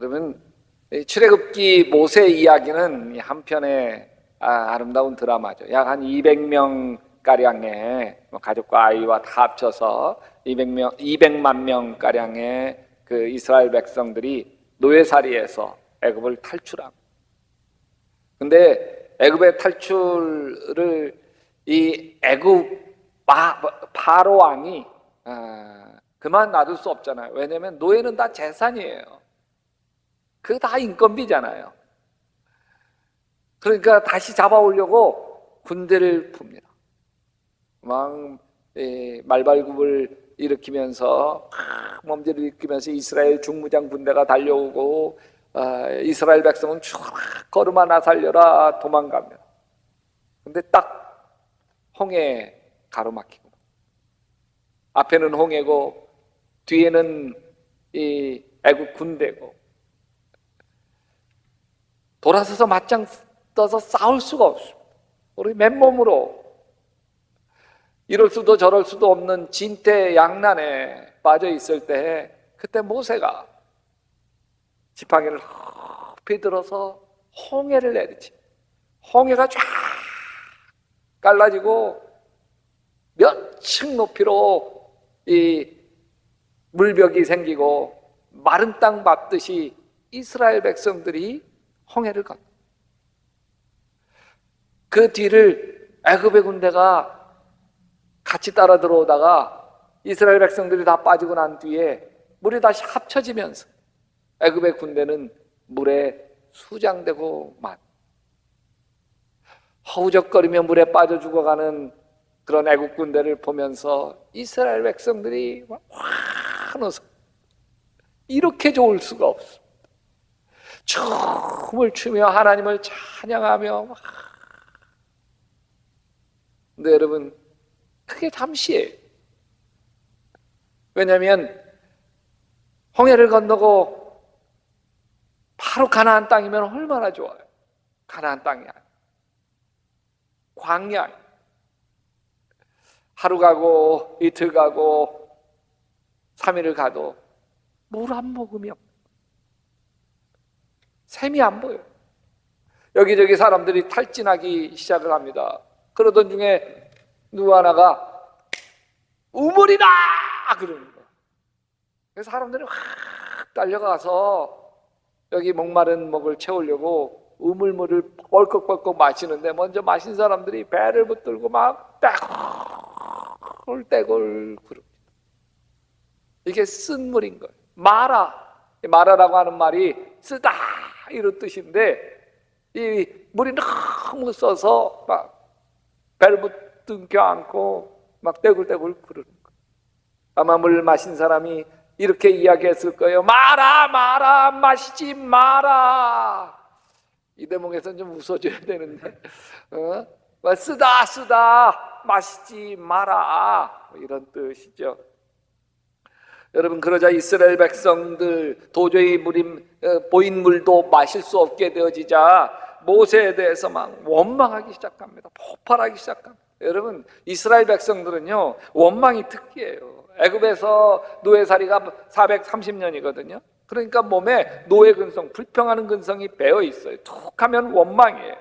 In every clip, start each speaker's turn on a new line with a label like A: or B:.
A: 여러분, 이 출애굽기 모세 이야기는 한편의 아름다운 드라마죠. 약 한 200명 가량의 가족과 아이와 다 합쳐서 200만 명 가량의 그 이스라엘 백성들이 노예살이에서 애굽을 탈출합니다. 근데 애굽의 탈출을 이 애굽 바로 왕이 그만 놔둘 수 없잖아요. 왜냐하면 노예는 다 재산이에요. 그거 다 인건비잖아요. 그러니까 다시 잡아오려고 군대를 풉니다. 막 말발굽을 일으키면서 몸질을 일으키면서 이스라엘 중무장 군대가 달려오고 이스라엘 백성은 걸음 하나 살려라 도망갑니다. 근데 딱 홍해 가로막히고 앞에는 홍해고 뒤에는 이 애국 군대고 돌아서서 맞짱 떠서 싸울 수가 없습니다. 우리 맨몸으로 이럴 수도 저럴 수도 없는 진퇴양난에 빠져 있을 때 그때 모세가 지팡이를 높이 들어서 홍해를 내리치. 홍해가 쫙 갈라지고 몇 층 높이로 이 물벽이 생기고 마른 땅 밟듯이 이스라엘 백성들이 홍해를 걷고 그 뒤를 애굽의 군대가 같이 따라 들어오다가 이스라엘 백성들이 다 빠지고 난 뒤에 물이 다시 합쳐지면서 애굽의 군대는 물에 수장되고 허우적거리며 물에 빠져 죽어가는 그런 애국 군대를 보면서 이스라엘 백성들이 환호서 이렇게 좋을 수가 없습니다. 춤을 추며 하나님을 찬양하며 근데 여러분 그게 잠시예요. 왜냐하면 홍해를 건너고 바로 가나안 땅이면 얼마나 좋아요. 가나안 땅이 아니에요. 광야예요. 하루 가고 이틀 가고 3일을 가도 물 한 모금이 없어요. 샘이 안 보여요. 여기저기 사람들이 탈진하기 시작을 합니다. 그러던 중에 누구 하나가 우물이다! 그러는 거예요. 그래서 사람들이 확 달려가서 여기 목마른 목을 채우려고 우물물을 뻘꺽뻘꺽 마시는데 먼저 마신 사람들이 배를 붙들고 막 떼굴떼굴 그럽니다. 이게 쓴 물인 거예요. 마라라고 하는 말이 쓰다 이런 뜻인데 이 물이 너무 써서 막 배를 붙들겨 안고 막 떼굴떼굴 구르는 거예요. 아마 물 마신 사람이 이렇게 이야기했을 거예요. 마라 마시지 마라. 이 대목에서는 좀 웃어줘야 되는데 쓰다 마시지 마라 이런 뜻이죠. 여러분 그러자 이스라엘 백성들 도저히 보인 물도 마실 수 없게 되어지자 모세에 대해서 막 원망하기 시작합니다. 폭발하기 시작합니다. 여러분 이스라엘 백성들은요 원망이 특기예요. 애굽에서 노예살이가 430년이거든요. 그러니까 몸에 노예 근성, 불평하는 근성이 배어 있어요. 툭 하면 원망이에요.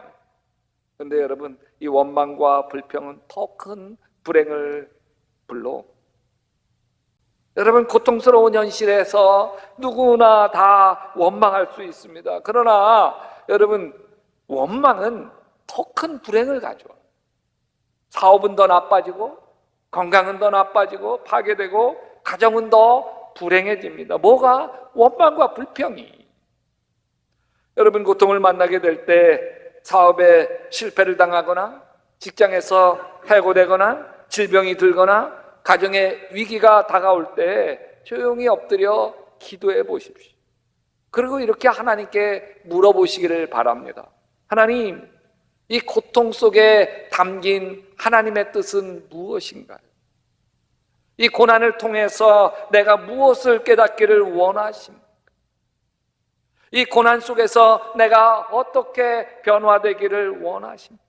A: 그런데 여러분 이 원망과 불평은 더 큰 불행을 불러. 여러분 고통스러운 현실에서 누구나 다 원망할 수 있습니다. 그러나 여러분 원망은 더 큰 불행을 가져와요. 사업은 더 나빠지고 건강은 더 나빠지고 파괴되고 가정은 더 불행해집니다. 뭐가? 원망과 불평이. 여러분 고통을 만나게 될 때 사업에 실패를 당하거나 직장에서 해고되거나 질병이 들거나 가정에 위기가 다가올 때 조용히 엎드려 기도해 보십시오. 그리고 이렇게 하나님께 물어보시기를 바랍니다. 하나님, 이 고통 속에 담긴 하나님의 뜻은 무엇인가요? 이 고난을 통해서 내가 무엇을 깨닫기를 원하십니까? 이 고난 속에서 내가 어떻게 변화되기를 원하십니까?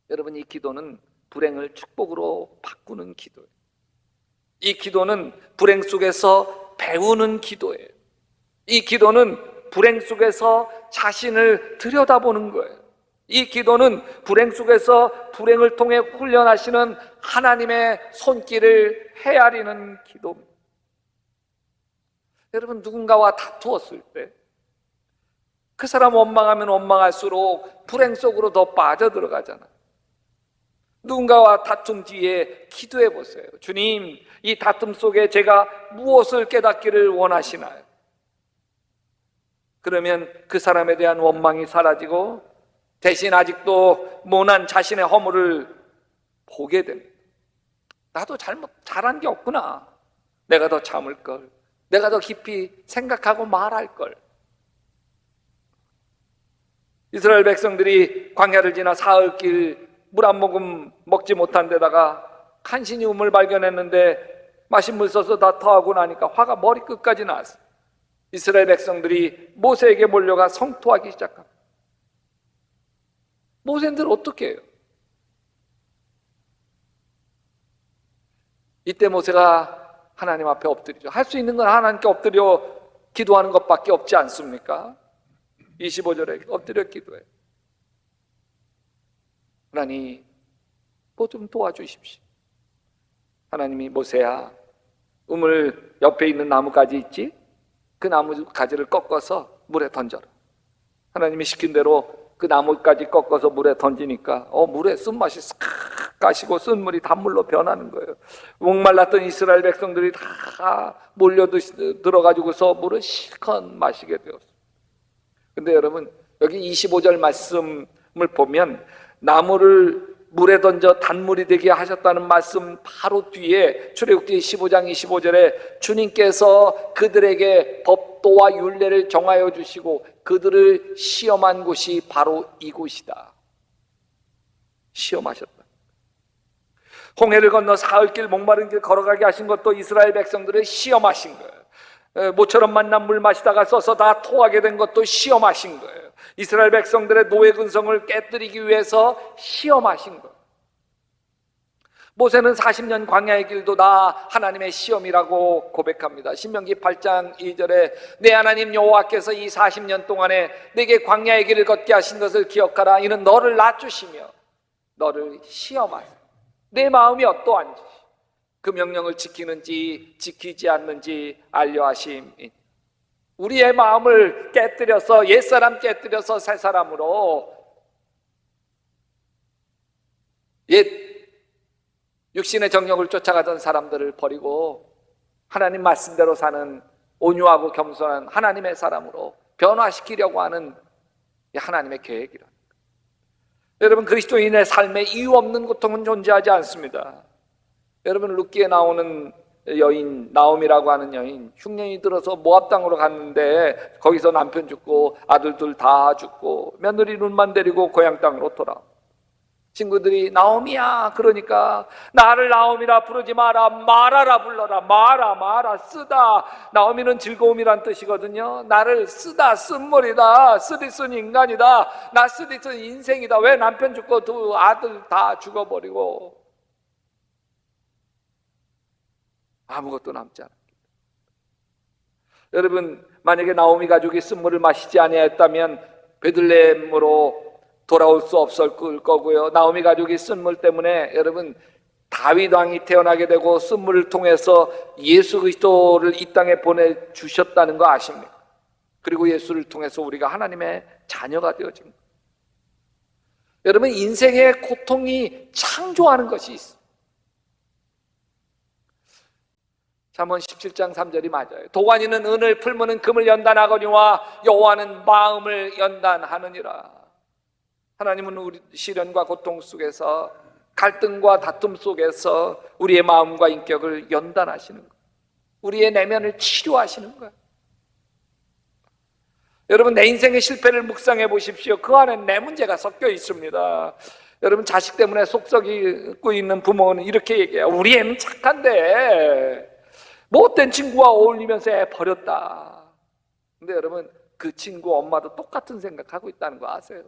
A: 여러분 이 기도는 불행을 축복으로 바꾸는 기도예요. 이 기도는 불행 속에서 배우는 기도예요. 이 기도는 불행 속에서 자신을 들여다보는 거예요. 이 기도는 불행 속에서 불행을 통해 훈련하시는 하나님의 손길을 헤아리는 기도입니다. 여러분, 누군가와 다투었을 때 그 사람 원망하면 원망할수록 불행 속으로 더 빠져들어가잖아요. 누군가와 다툼 뒤에 기도해 보세요. 주님, 이 다툼 속에 제가 무엇을 깨닫기를 원하시나요? 그러면 그 사람에 대한 원망이 사라지고 대신 아직도 모난 자신의 허물을 보게 됩니다. 나도 잘한 게 없구나. 내가 더 참을 걸. 내가 더 깊이 생각하고 말할 걸. 이스라엘 백성들이 광야를 지나 사흘길 물 한 모금 먹지 못한 데다가 간신히 우물 발견했는데 마신 물 써서 다 토하고 나니까 화가 머리끝까지 나왔어요. 이스라엘 백성들이 모세에게 몰려가 성토하기 시작합니다. 모세들 어떻게 해요? 이때 모세가 하나님 앞에 엎드리죠. 할 수 있는 건 하나님께 엎드려 기도하는 것밖에 없지 않습니까? 25절에 엎드려 기도해. 하나님, 뭐 좀 도와주십시오. 하나님이 모세야, 우물 옆에 있는 나무가지 있지? 그 나무가지를 꺾어서 물에 던져라. 하나님이 시킨 대로 그 나무까지 꺾어서 물에 던지니까 물에 쓴맛이 싹 가시고 쓴물이 단물로 변하는 거예요. 목말랐던 이스라엘 백성들이 다 몰려들어가지고서 물을 실컷 마시게 되었어요. 근데 여러분, 여기 25절 말씀을 보면 나무를 물에 던져 단물이 되게 하셨다는 말씀 바로 뒤에 출애굽기 15장 25절에 주님께서 그들에게 법도와 율례를 정하여 주시고 그들을 시험한 곳이 바로 이곳이다. 시험하셨다. 홍해를 건너 사흘길 목마른 길 걸어가게 하신 것도 이스라엘 백성들을 시험하신 거예요. 모처럼 만난 물 마시다가 써서 다 토하게 된 것도 시험하신 거예요. 이스라엘 백성들의 노예 근성을 깨뜨리기 위해서 시험하신 거예요. 모세는 40년 광야의 길도 다 하나님의 시험이라고 고백합니다. 신명기 8장 2절에 내 하나님 여호와께서 이 40년 동안에 내게 광야의 길을 걷게 하신 것을 기억하라. 이는 너를 낮추시며 너를 시험하사 내 마음이 어떠한지 그 명령을 지키는지 지키지 않는지 알려 하심이니. 우리의 마음을 깨뜨려서 옛사람 깨뜨려서 새사람으로 옛 육신의 정욕을 쫓아가던 사람들을 버리고 하나님 말씀대로 사는 온유하고 겸손한 하나님의 사람으로 변화시키려고 하는 하나님의 계획이라. 여러분, 그리스도인의 삶에 이유 없는 고통은 존재하지 않습니다. 여러분, 룻기에 나오는 여인 나옴이라고 하는 여인, 흉년이 들어서 모압 땅으로 갔는데 거기서 남편 죽고 아들들 다 죽고 며느리 눈만 데리고 고향 땅으로 돌아. 친구들이 나옴이야 그러니까 나를 나옴이라 부르지 마라, 마라라 불러라. 마라 쓰다. 나옴이는 즐거움이란 뜻이거든요. 나를 쓰다, 쓴물이다, 쓰디쓴 인간이다, 나 쓰디쓴 인생이다. 왜 남편 죽고 두 아들 다 죽어버리고 아무것도 남지 않았겠다. 여러분, 만약에 나오미 가족이 쓴물을 마시지 아니했다면 베들레헴으로 돌아올 수 없을 거고요. 나오미 가족이 쓴물 때문에 여러분 다윗 왕이 태어나게 되고 쓴물을 통해서 예수 그리스도를 이 땅에 보내주셨다는 거 아십니까? 그리고 예수를 통해서 우리가 하나님의 자녀가 되어진 거예요. 여러분, 인생의 고통이 창조하는 것이 있어요. 잠언 17장 3절이 맞아요. 도관이는 은을 풀무는 금을 연단하거니와 여호와는 마음을 연단하느니라. 하나님은 우리 시련과 고통 속에서 갈등과 다툼 속에서 우리의 마음과 인격을 연단하시는 거예요. 우리의 내면을 치료하시는 거예요. 여러분, 내 인생의 실패를 묵상해 보십시오. 그 안에 내 문제가 섞여 있습니다. 여러분, 자식 때문에 속 썩이고 있는 부모는 이렇게 얘기해요. 우리 애는 착한데 못된 친구와 어울리면서 애 버렸다. 근데 여러분, 그 친구 엄마도 똑같은 생각하고 있다는 거 아세요?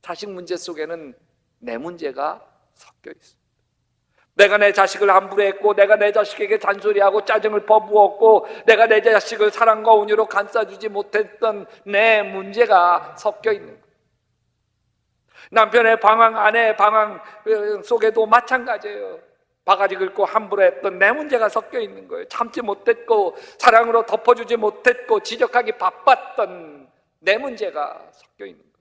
A: 자식 문제 속에는 내 문제가 섞여 있습니다. 내가 내 자식을 함부로 했고, 내가 내 자식에게 잔소리하고 짜증을 퍼부었고, 내가 내 자식을 사랑과 온유로 감싸주지 못했던 내 문제가 섞여 있는 거예요. 남편의 방황, 아내의 방황 속에도 마찬가지예요. 바가지 긁고 함부로 했던 내 문제가 섞여 있는 거예요. 참지 못했고, 사랑으로 덮어주지 못했고, 지적하기 바빴던 내 문제가 섞여 있는 거예요.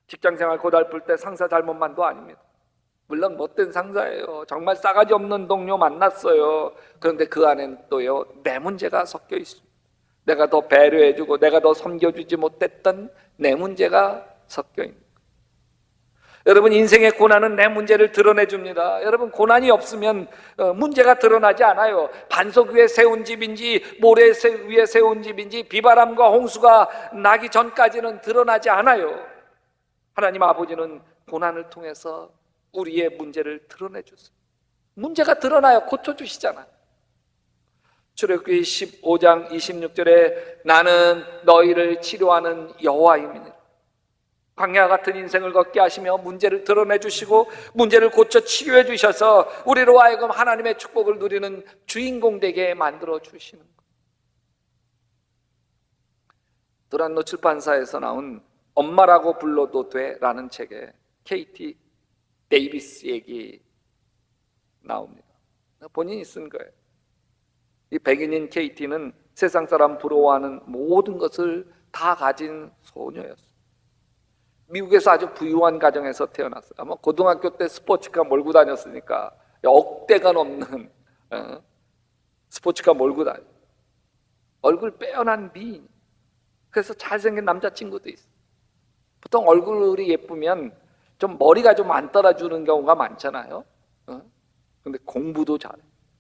A: 직장생활 고달플 때 상사 잘못만도 아닙니다. 물론 못된 상사예요. 정말 싸가지 없는 동료 만났어요. 그런데 그 안에는 또요, 내 문제가 섞여 있습니다. 내가 더 배려해주고 내가 더 섬겨주지 못했던 내 문제가 섞여 있는 거예요. 여러분, 인생의 고난은 내 문제를 드러내줍니다. 여러분, 고난이 없으면 문제가 드러나지 않아요. 반석 위에 세운 집인지 모래 위에 세운 집인지 비바람과 홍수가 나기 전까지는 드러나지 않아요. 하나님 아버지는 고난을 통해서 우리의 문제를 드러내주세요. 문제가 드러나요. 고쳐주시잖아요. 출애굽기 15장 26절에 나는 너희를 치료하는 여호와임이니라. 광야 같은 인생을 걷게 하시며 문제를 드러내주시고 문제를 고쳐 치료해 주셔서 우리로 하여금 하나님의 축복을 누리는 주인공 되게 만들어 주시는 거예요. 도란노 출판사에서 나온 엄마라고 불러도 돼 라는 책에 KT 데이비스 얘기 나옵니다. 본인이 쓴 거예요. 이 백인인 KT는 세상 사람 부러워하는 모든 것을 다 가진 소녀였어요. 미국에서 아주 부유한 가정에서 태어났어요. 아마 고등학교 때 스포츠카 몰고 다녔으니까 억대가 넘는 스포츠카 몰고 다녀요. 얼굴 빼어난 미인. 그래서 잘생긴 남자친구도 있어요. 보통 얼굴이 예쁘면 좀 머리가 좀 안 따라주는 경우가 많잖아요. 근데 공부도 잘해.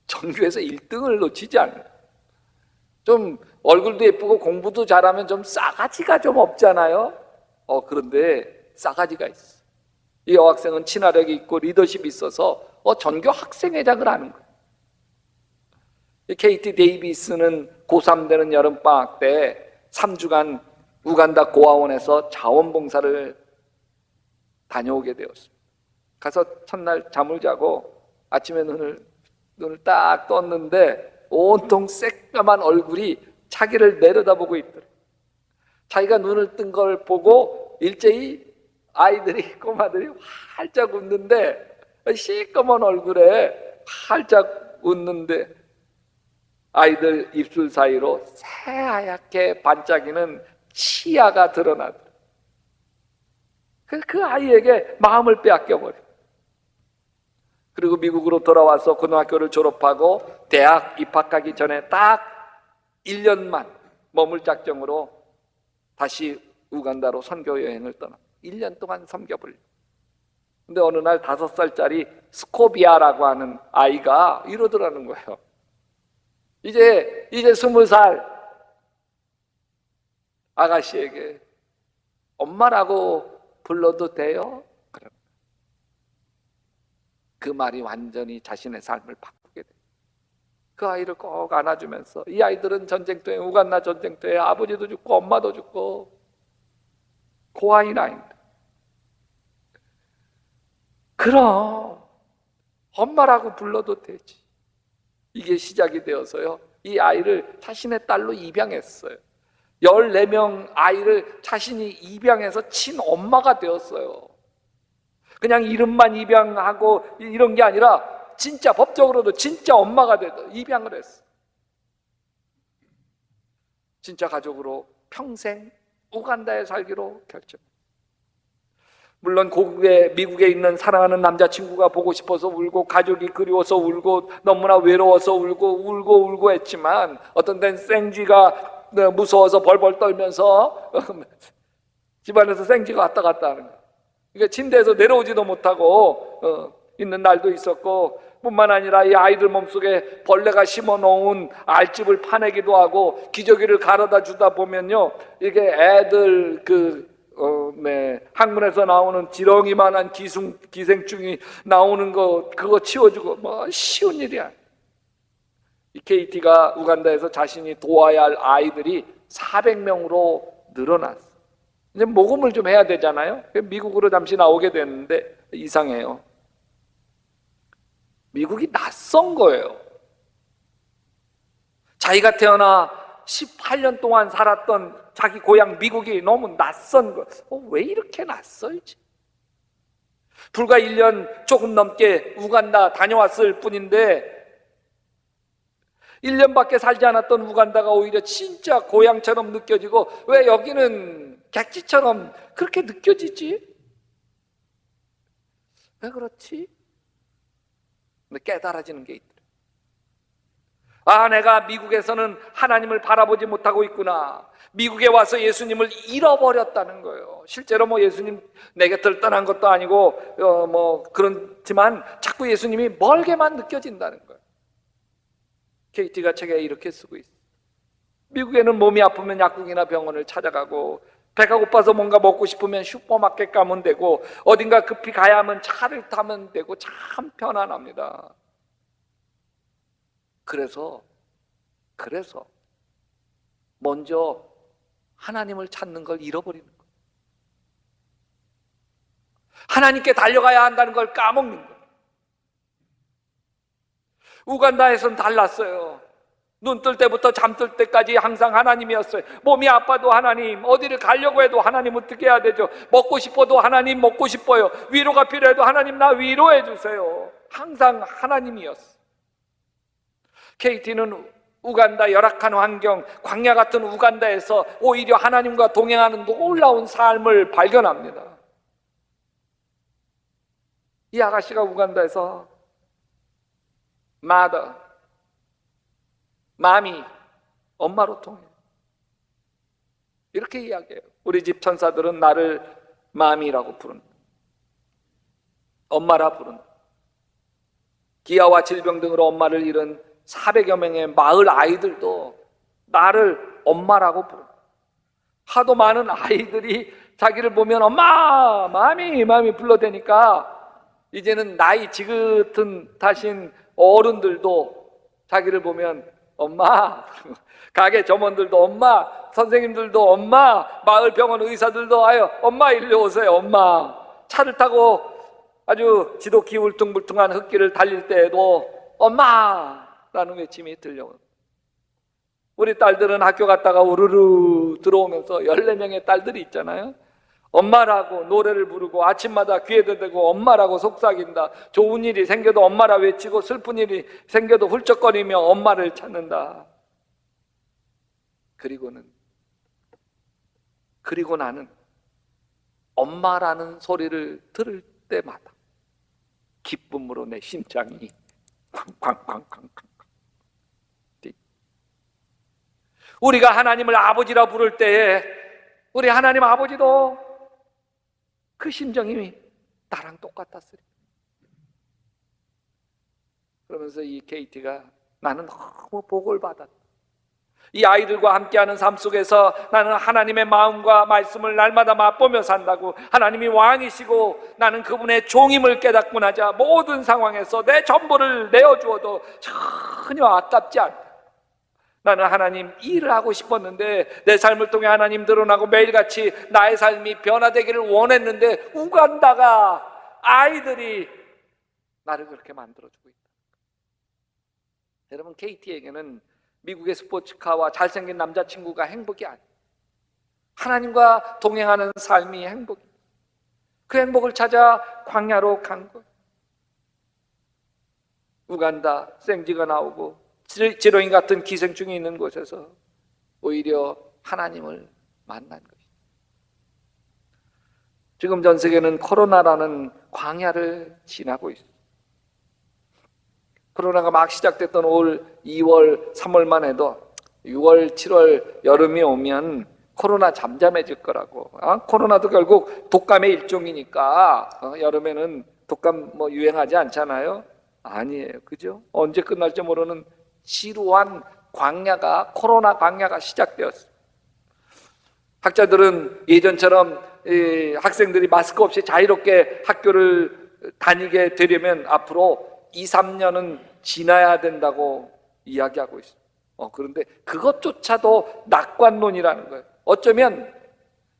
A: 전교에서 1등을 놓치지 않아요. 좀 얼굴도 예쁘고 공부도 잘하면 좀 싸가지가 좀 없잖아요. 그런데 싸가지가 있어. 이 여학생은 친화력이 있고 리더십이 있어서 전교 학생회장을 하는 거예요. 이 KT 데이비스는 고3 되는 여름방학 때 3주간 우간다 고아원에서 자원봉사를 다녀오게 되었습니다. 가서 첫날 잠을 자고 아침에 눈을 딱 떴는데 온통 새까만 얼굴이 자기를 내려다보고 있더래요. 자기가 눈을 뜬 걸 보고 일제히 아이들이, 꼬마들이 활짝 웃는데, 시꺼먼 얼굴에 활짝 웃는데 아이들 입술 사이로 새하얗게 반짝이는 치아가 드러나더래요. 그 아이에게 마음을 빼앗겨버려요. 그리고 미국으로 돌아와서 고등학교를 졸업하고 대학 입학하기 전에 딱 1년만 머물 작정으로 다시 우간다로 선교 여행을 떠나 1년 동안 섬겨보려고. 근데 어느 날 5살짜리 스코비아라고 하는 아이가 이러더라는 거예요. 이제 20살 아가씨에게 엄마라고 불러도 돼요? 그 말이 완전히 자신의 삶을 바꾸게 돼요. 그 아이를 꼭 안아주면서, 이 아이들은 전쟁터에, 우간다 전쟁터에 아버지도 죽고 엄마도 죽고 고아인아입니다. 그럼 엄마라고 불러도 되지. 이게 시작이 되어서요, 이 아이를 자신의 딸로 입양했어요. 14명 아이를 자신이 입양해서 친엄마가 되었어요. 그냥 이름만 입양하고 이런 게 아니라 진짜 법적으로도 진짜 엄마가 돼서 입양을 했어. 진짜 가족으로 평생 우간다에 살기로 결정. 물론 고국에, 미국에 있는 사랑하는 남자친구가 보고 싶어서 울고, 가족이 그리워서 울고, 너무나 외로워서 울고 했지만, 어떤 데는 생쥐가 무서워서 벌벌 떨면서 집안에서 생쥐가 왔다 갔다 하는 거예요. 그러니까 침대에서 내려오지도 못하고 있는 날도 있었고, 뿐만 아니라 이 아이들 몸속에 벌레가 심어놓은 알집을 파내기도 하고, 기저귀를 가려다 주다 보면요, 이게 애들 학문에서 나오는 지렁이만한 기생충이 나오는 거, 그거 치워주고, 뭐 쉬운 일이야. 이 KT가 우간다에서 자신이 도와야 할 아이들이 400명으로 늘어났어. 이제 모금을 좀 해야 되잖아요. 미국으로 잠시 나오게 됐는데 이상해요. 미국이 낯선 거예요. 자기가 태어나 18년 동안 살았던 자기 고향 미국이 너무 낯선 거. 왜 이렇게 낯설지? 불과 1년 조금 넘게 우간다 다녀왔을 뿐인데 1년밖에 살지 않았던 우간다가 오히려 진짜 고향처럼 느껴지고, 왜 여기는 객지처럼 그렇게 느껴지지? 왜 그렇지? 근데 깨달아지는 게 있더라. 내가 미국에서는 하나님을 바라보지 못하고 있구나. 미국에 와서 예수님을 잃어버렸다는 거예요. 실제로 예수님 내 곁을 떠난 것도 아니고 그렇지만 자꾸 예수님이 멀게만 느껴진다는 거예요. KT가 책에 이렇게 쓰고 있어요. 미국에는 몸이 아프면 약국이나 병원을 찾아가고, 배가 고파서 뭔가 먹고 싶으면 슈퍼마켓 가면 되고, 어딘가 급히 가야 하면 차를 타면 되고, 참 편안합니다. 그래서 먼저 하나님을 찾는 걸 잃어버리는 거예요. 하나님께 달려가야 한다는 걸 까먹는 거예요. 우간다에선 달랐어요. 눈 뜰 때부터 잠들 때까지 항상 하나님이었어요. 몸이 아파도 하나님, 어디를 가려고 해도 하나님 어떻게 해야 되죠? 먹고 싶어도 하나님 먹고 싶어요. 위로가 필요해도 하나님 나 위로해 주세요. 항상 하나님이었어요. KT는 우간다 열악한 환경, 광야 같은 우간다에서 오히려 하나님과 동행하는 놀라운 삶을 발견합니다. 이 아가씨가 우간다에서 마더, 마미, 엄마로 통해요. 이렇게 이야기해요. 우리 집 천사들은 나를 마미라고 부른다. 엄마라 부른다. 기아와 질병 등으로 엄마를 잃은 400여 명의 마을 아이들도 나를 엄마라고 부른다. 하도 많은 아이들이 자기를 보면 엄마, 마미 불러대니까 이제는 나이 지긋하신 어른들도 자기를 보면 엄마, 가게 점원들도 엄마, 선생님들도 엄마, 마을 병원 의사들도 아유 엄마 일로 오세요 엄마. 차를 타고 아주 지독히 울퉁불퉁한 흙길을 달릴 때에도 엄마라는 외침이 들려요. 우리 딸들은 학교 갔다가 우르르 들어오면서 14명의 딸들이 있잖아요. 엄마라고 노래를 부르고 아침마다 귀에도 대고 엄마라고 속삭인다. 좋은 일이 생겨도 엄마라 외치고 슬픈 일이 생겨도 훌쩍거리며 엄마를 찾는다. 그리고 나는 엄마라는 소리를 들을 때마다 기쁨으로 내 심장이 쾅쾅쾅쾅쾅. 우리가 하나님을 아버지라 부를 때에 우리 하나님 아버지도 그 심정이 나랑 똑같았으리. 그러면서 이 KT가 나는 너무 복을 받았다. 이 아이들과 함께하는 삶 속에서 나는 하나님의 마음과 말씀을 날마다 맛보며 산다고. 하나님이 왕이시고 나는 그분의 종임을 깨닫고 나자 모든 상황에서 내 전부를 내어주어도 전혀 아깝지 않다. 나는 하나님 일을 하고 싶었는데 내 삶을 통해 하나님 드러나고 매일같이 나의 삶이 변화되기를 원했는데 우간다가 아이들이 나를 그렇게 만들어주고 있다. 여러분, KT에게는 미국의 스포츠카와 잘생긴 남자친구가 행복이 아니에요. 하나님과 동행하는 삶이 행복이에요. 그 행복을 찾아 광야로 간 거예요. 우간다 생쥐가 나오고 지렁이 같은 기생충이 있는 곳에서 오히려 하나님을 만난 것이죠. 지금 전 세계는 코로나라는 광야를 지나고 있어요. 코로나가 막 시작됐던 올 2월, 3월만 해도 6월, 7월 여름이 오면 코로나 잠잠해질 거라고. 코로나도 결국 독감의 일종이니까 여름에는 독감 유행하지 않잖아요. 아니에요, 그죠? 언제 끝날지 모르는 지루한 광야가, 코로나 광야가 시작되었어요. 학자들은 예전처럼 학생들이 마스크 없이 자유롭게 학교를 다니게 되려면 앞으로 2, 3년은 지나야 된다고 이야기하고 있어요. 그런데 그것조차도 낙관론이라는 거예요. 어쩌면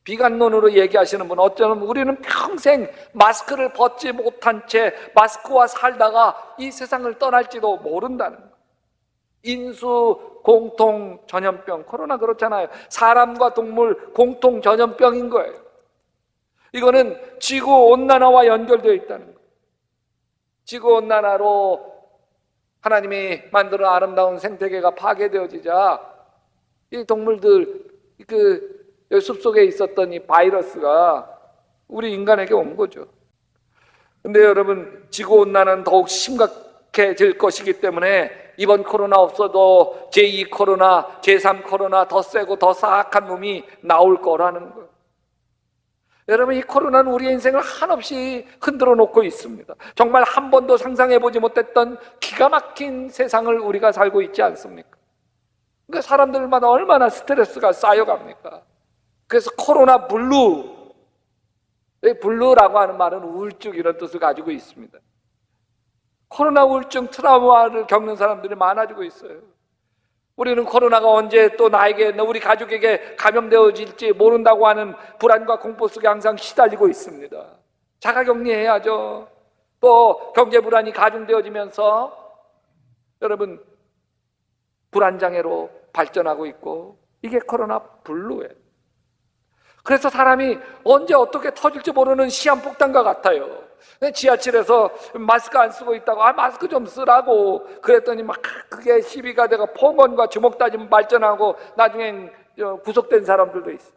A: 비관론으로 얘기하시는 분은 어쩌면 우리는 평생 마스크를 벗지 못한 채 마스크와 살다가 이 세상을 떠날지도 모른다는 거예요. 인수 공통 전염병, 코로나 그렇잖아요. 사람과 동물 공통 전염병인 거예요. 이거는 지구온난화와 연결되어 있다는 거예요. 지구온난화로 하나님이 만드는 아름다운 생태계가 파괴되어지자 이 동물들, 숲속에 있었던 이 바이러스가 우리 인간에게 온 거죠. 근데 여러분, 지구온난화는 더욱 심각해질 것이기 때문에 이번 코로나 없어도 제2 코로나, 제3 코로나 더 세고 더 사악한 놈이 나올 거라는 거예요. 여러분, 이 코로나는 우리의 인생을 한없이 흔들어 놓고 있습니다. 정말 한 번도 상상해보지 못했던 기가 막힌 세상을 우리가 살고 있지 않습니까? 그러니까 사람들마다 얼마나 스트레스가 쌓여갑니까? 그래서 코로나 블루, 블루라고 하는 말은 우울증 이런 뜻을 가지고 있습니다. 코로나 우울증 트라우마를 겪는 사람들이 많아지고 있어요. 우리는 코로나가 언제 또 나에게, 우리 가족에게 감염되어질지 모른다고 하는 불안과 공포 속에 항상 시달리고 있습니다. 자가격리해야죠. 또 경제 불안이 가중되어지면서 여러분 불안장애로 발전하고 있고, 이게 코로나 블루예요. 그래서 사람이 언제 어떻게 터질지 모르는 시한폭탄과 같아요. 지하철에서 마스크 안 쓰고 있다고 마스크 좀 쓰라고 그랬더니 막 그게 시비가 되고 폭언과 주먹 다짐 발전하고 나중엔 구속된 사람들도 있어요.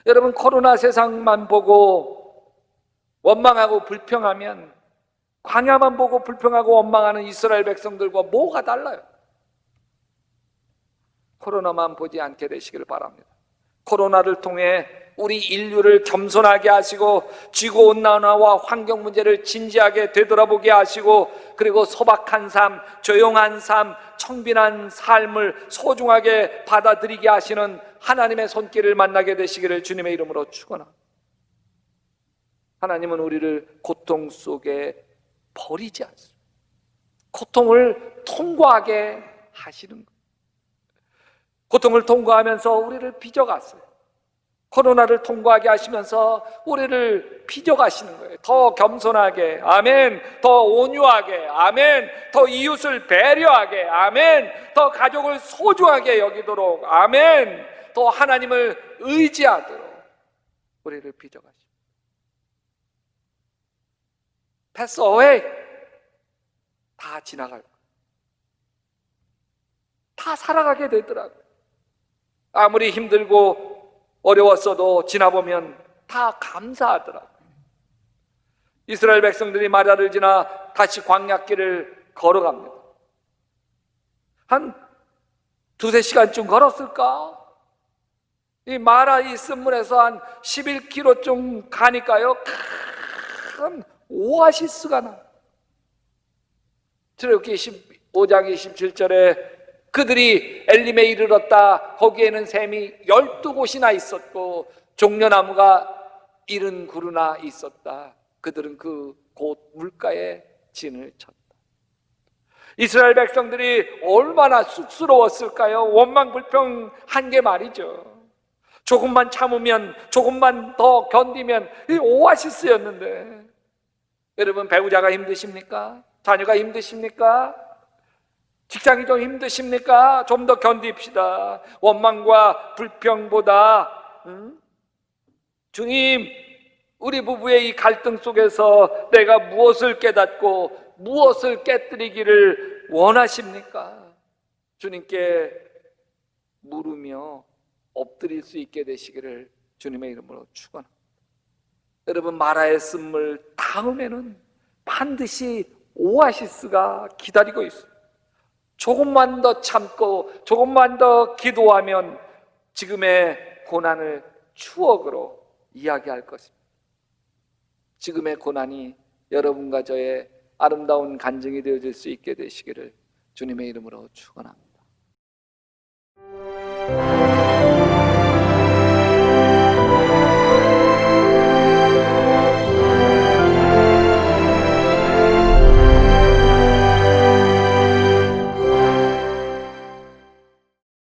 A: 여러분, 코로나 세상만 보고 원망하고 불평하면 광야만 보고 불평하고 원망하는 이스라엘 백성들과 뭐가 달라요? 코로나만 보지 않게 되시기를 바랍니다. 코로나를 통해 우리 인류를 겸손하게 하시고 지구온난화와 환경 문제를 진지하게 되돌아보게 하시고, 그리고 소박한 삶, 조용한 삶, 청빈한 삶을 소중하게 받아들이게 하시는 하나님의 손길을 만나게 되시기를 주님의 이름으로 축원합니다. 하나님은 우리를 고통 속에 버리지 않습니다. 고통을 통과하게 하시는 거예요. 고통을 통과하면서 우리를 빚어갔어요. 코로나를 통과하게 하시면서 우리를 빚어가시는 거예요. 더 겸손하게, 아멘. 더 온유하게, 아멘. 더 이웃을 배려하게, 아멘. 더 가족을 소중하게 여기도록, 아멘. 더 하나님을 의지하도록 우리를 빚어가십니다. Pass away. 다 지나갈 거예요. 다 살아가게 되더라고요. 아무리 힘들고 어려웠어도 지나보면 다 감사하더라고요. 이스라엘 백성들이 마라를 지나 다시 광야길을 걸어갑니다. 한 두세 시간쯤 걸었을까? 이 마라 이 쓴물에서 한 11km쯤 가니까요, 큰 오아시스가 나. 출애굽기 15장 27절에 그들이 엘림에 이르렀다. 거기에는 샘이 12곳이나 있었고 종려나무가 70그루나 있었다. 그들은 그 곧 물가에 진을 쳤다. 이스라엘 백성들이 얼마나 쑥스러웠을까요? 원망불평한 게 말이죠. 조금만 참으면, 조금만 더 견디면 이 오아시스였는데. 여러분, 배우자가 힘드십니까? 자녀가 힘드십니까? 직장이 좀 힘드십니까? 좀 더 견딥시다. 원망과 불평보다 주님, 우리 부부의 이 갈등 속에서 내가 무엇을 깨닫고 무엇을 깨뜨리기를 원하십니까? 주님께 물으며 엎드릴 수 있게 되시기를 주님의 이름으로 축원합니다. 여러분, 마라의 쓴물 다음에는 반드시 오아시스가 기다리고 있습니다. 조금만 더 참고 조금만 더 기도하면 지금의 고난을 추억으로 이야기할 것입니다. 지금의 고난이 여러분과 저의 아름다운 간증이 되어질 수 있게 되시기를 주님의 이름으로 축원합니다.